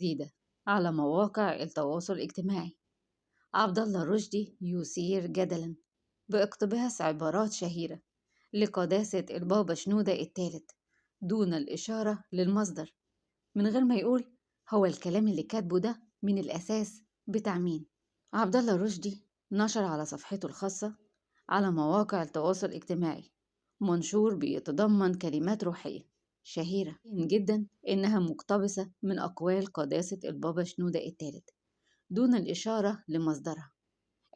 جديدة على مواقع التواصل الاجتماعي. عبد الله رشدي يثير جدلا باقتباس عبارات شهيرة لقداسة البابا شنودة الثالث دون الإشارة للمصدر، من غير ما يقول هو الكلام اللي كاتبه ده من الأساس بتاع مين. عبد الله رشدي نشر على صفحته الخاصة على مواقع التواصل الاجتماعي منشور بيتضمن كلمات روحية شهيرة جدا إنها مقتبسة من أقوال قداسة البابا شنودة الثالث دون الإشارة لمصدرها.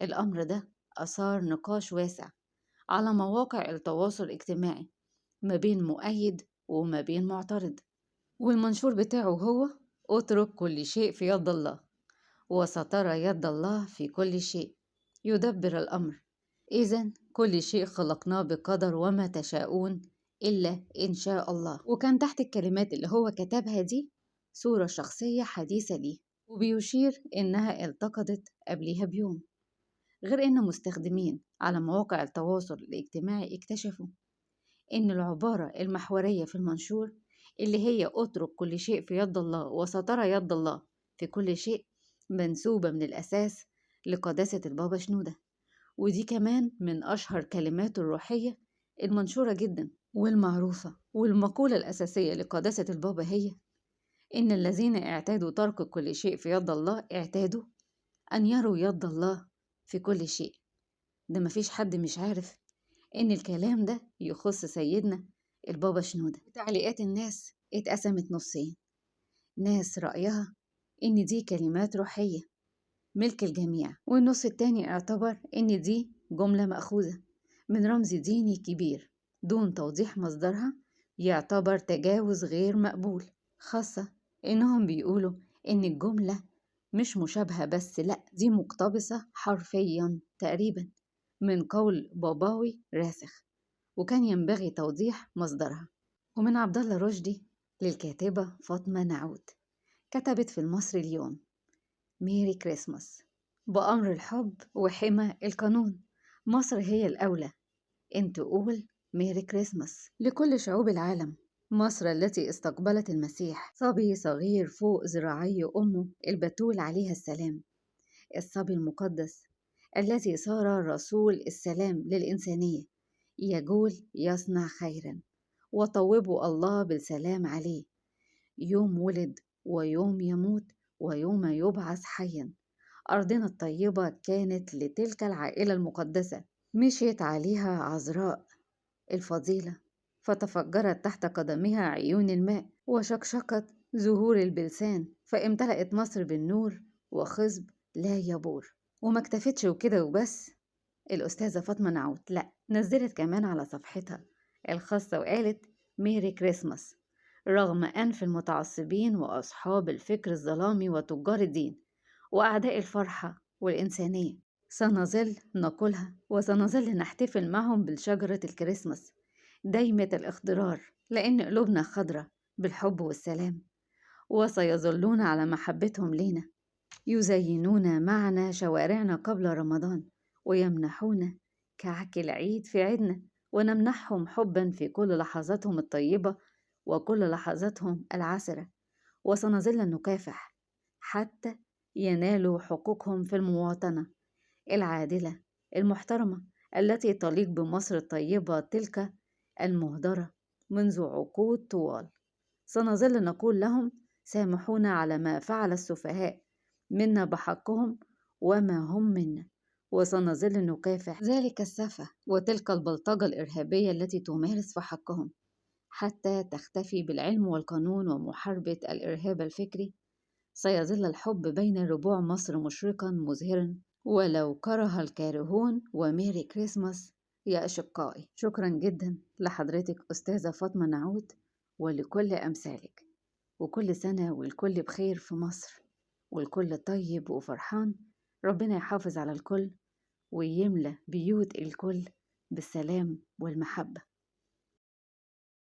الأمر ده أثار نقاش واسع على مواقع التواصل الاجتماعي ما بين مؤيد وما بين معترض، والمنشور بتاعه هو اترك كل شيء في يد الله وسترى يد الله في كل شيء يدبر الأمر، إذن كل شيء خلقناه بقدر وما تشاءون إلا إن شاء الله. وكان تحت الكلمات اللي هو كتبها دي صورة شخصية حديثة ليه، وبيشير إنها التقطت قبلها بيوم، غير إن مستخدمين على مواقع التواصل الاجتماعي اكتشفوا إن العبارة المحورية في المنشور اللي هي اترك كل شيء في يد الله وسترى يد الله في كل شيء منسوبة من الأساس لقداسة البابا شنودة، ودي كمان من أشهر كلماته الروحية المنشورة جدا والمعروفة. والمقولة الأساسية لقداسة البابا هي إن الذين اعتادوا ترك كل شيء في يد الله اعتادوا أن يروا يد الله في كل شيء. ده مفيش حد مش عارف إن الكلام ده يخص سيدنا البابا شنودة. تعليقات الناس اتقسمت نصين، ناس رأيها إن دي كلمات روحية ملك الجميع، والنص التاني اعتبر إن دي جملة مأخوذة من رمز ديني كبير دون توضيح مصدرها، يعتبر تجاوز غير مقبول، خاصة إنهم بيقولوا إن الجملة مش مشابهة بس لأ، دي مقتبسة حرفيا تقريبا من قول باباوي راسخ، وكان ينبغي توضيح مصدرها. ومن عبد الله رشدي للكاتبة فاطمة نعود، كتبت في المصري اليوم: ميري كريسماس. بأمر الحب وحمى القانون مصر هي الأولى إن تقول ميري كريسماس لكل شعوب العالم. مصر التي استقبلت المسيح صبي صغير فوق ذراعي أمه البتول عليها السلام، الصبي المقدس الذي صار رسول السلام للإنسانية، يقول يصنع خيرا وطوبوا الله بالسلام عليه، يوم ولد ويوم يموت ويوم يبعث حيا. أرضنا الطيبة كانت لتلك العائلة المقدسة، مشيت عليها عذراء الفضيلة فتفجرت تحت قدمها عيون الماء وشقشقت زهور البلسان، فامتلأت مصر بالنور وخصب لا يبور. وما اكتفتش وكده وبس الأستاذة فاطمة نعود، لأ، نزلت كمان على صفحتها الخاصة وقالت ميري كريسماس، رغم أنف المتعصبين وأصحاب الفكر الظلامي وتجار الدين وأعداء الفرحة والإنسانية، سنظل نقولها وسنظل نحتفل معهم بالشجرة الكريسماس دايمة الإخضرار، لأن قلوبنا خضرة بالحب والسلام، وسيظلون على محبتهم لينا، يزينون معنا شوارعنا قبل رمضان ويمنحون كعك العيد في عيدنا، ونمنحهم حبا في كل لحظاتهم الطيبة وكل لحظاتهم العسرة، وسنظل نكافح حتى ينالوا حقوقهم في المواطنة العادلة المحترمة التي تليق بمصر الطيبة تلك المهدرة منذ عقود طوال. سنظل نقول لهم سامحونا على ما فعل السفهاء منا بحقهم وما هم منا، وسنظل نكافح ذلك السفه وتلك البلطجة الإرهابية التي تمارس في حقهم حتى تختفي بالعلم والقانون ومحاربة الإرهاب الفكري. سيظل الحب بين ربوع مصر مشرقا مزهرا ولو كره الكارهون، وميري كريسماس يا أشقائي. شكرا جدا لحضرتك أستاذة فاطمة نعود ولكل أمثالك، وكل سنة والكل بخير في مصر والكل طيب وفرحان. ربنا يحافظ على الكل ويملى بيوت الكل بالسلام والمحبة.